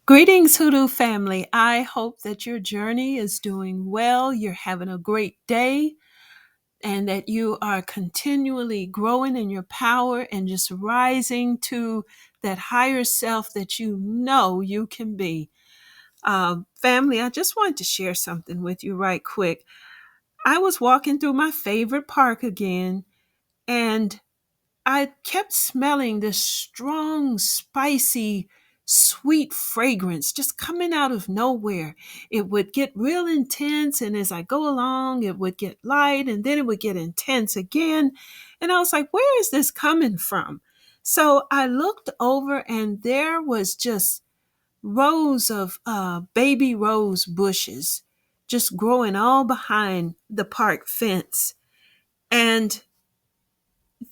Greetings, Hoodoo family. I hope that your journey is doing well. You're having a great day and that you are continually growing in your power and just rising to that higher self that you know you can be. Family, I just wanted to share something with you right quick. I was walking through my favorite park again, and I kept smelling this strong, spicy, sweet fragrance just coming out of nowhere. It would get real intense, and as I go along, it would get light, and then it would get intense again. And I was like, where is this coming from? So I looked over, and there was just rows of baby rose bushes just growing all behind the park fence. And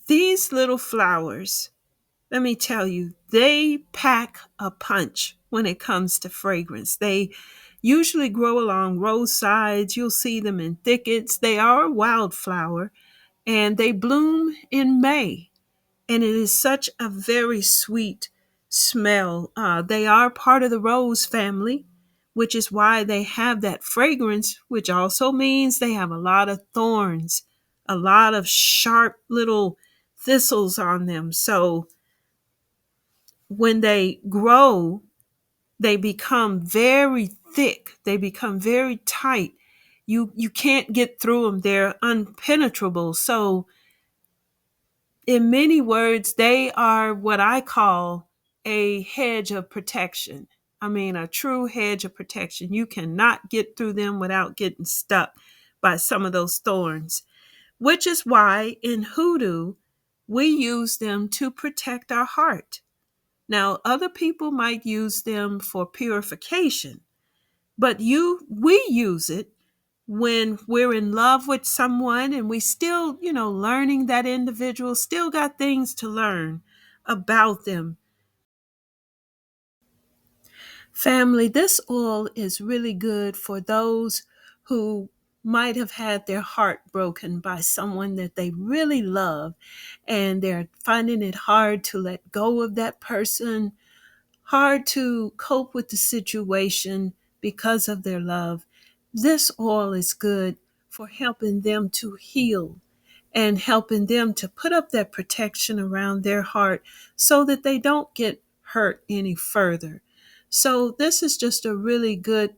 these little flowers, let me tell you, they pack a punch when it comes to fragrance. They usually grow along roadsides. You'll see them in thickets. They are a wildflower and they bloom in May. And it is such a very sweet smell. They are part of the rose family, which is why they have that fragrance, which also means they have a lot of thorns, a lot of sharp little thistles on them. So when they grow, they become very thick, they become very tight. You can't get through them. They're unpenetrable. So in many words, they are what I call a hedge of protection. I mean, a true hedge of protection. You cannot get through them without getting stuck by some of those thorns, which is why in Hoodoo, we use them to protect our heart. Now, other people might use them for purification, but we use it when we're in love with someone and we still, learning that individual, still got things to learn about them. Family, this oil is really good for those who might have had their heart broken by someone that they really love and they're finding it hard to let go of that person, hard to cope with the situation because of their love. This oil is good for helping them to heal and helping them to put up that protection around their heart so that they don't get hurt any further. So, this is just a really good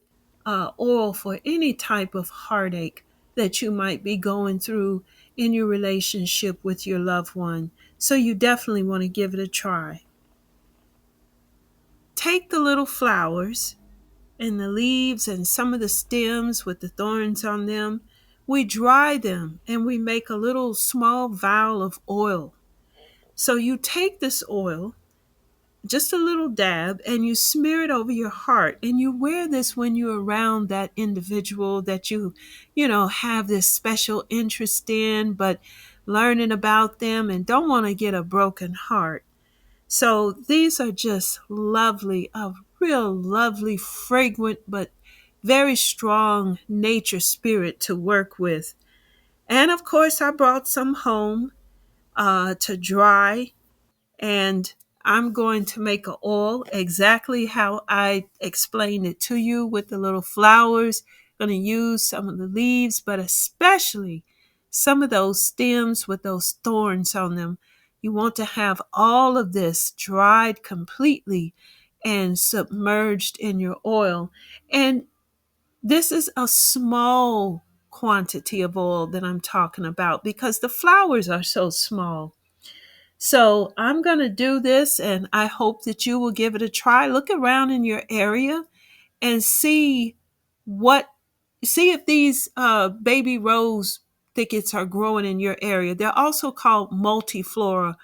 oil for any type of heartache that you might be going through in your relationship with your loved one. So, you definitely want to give it a try. Take the little flowers and the leaves and some of the stems with the thorns on them. We dry them and we make a little small vial of oil. So you take this oil, just a little dab, and you smear it over your heart. And you wear this when you're around that individual that you have this special interest in, but learning about them and don't want to get a broken heart. So these are just lovely, a real lovely, fragrant, but very strong nature spirit to work with. And of course, I brought some home to dry, and I'm going to make a oil exactly how I explained it to you with the little flowers. Going to use some of the leaves, but especially some of those stems with those thorns on them. You want to have all of this dried completely and submerged in your oil. And this is a small quantity of oil that I'm talking about because the flowers are so small. So I'm going to do this and I hope that you will give it a try. Look around in your area and what see if these baby rose thickets are growing in your area. They're also called multiflora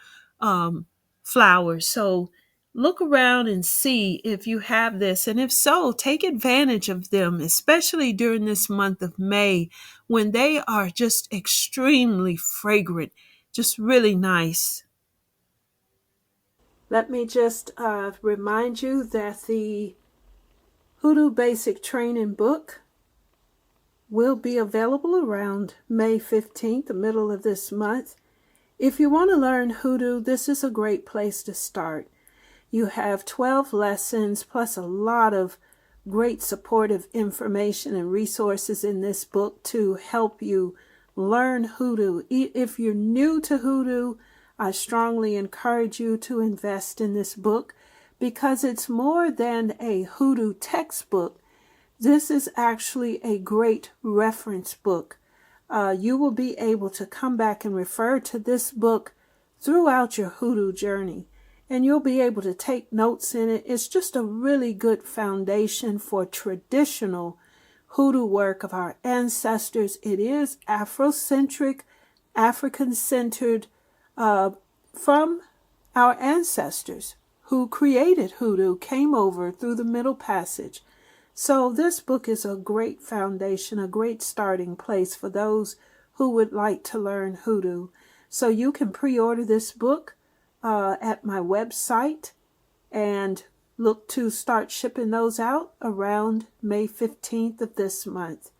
um, flowers. So look around and see if you have this. And if so, take advantage of them, especially during this month of May when they are just extremely fragrant, just really nice. Let me just remind you that the Hoodoo Basic Training book will be available around May 15th, the middle of this month. If you want to learn Hoodoo, this is a great place to start. You have 12 lessons plus a lot of great supportive information and resources in this book to help you learn Hoodoo. If you're new to Hoodoo, I strongly encourage you to invest in this book because it's more than a Hoodoo textbook. This is actually a great reference book. You will be able to come back and refer to this book throughout your Hoodoo journey, and you'll be able to take notes in it. It's just a really good foundation for traditional Hoodoo work of our ancestors. It is Afrocentric, African-centered, from our ancestors who created Hoodoo, came over through the Middle Passage. So this book is a great foundation, a great starting place for those who would like to learn Hoodoo. So you can pre-order this book at my website and look to start shipping those out around May 15th of this month.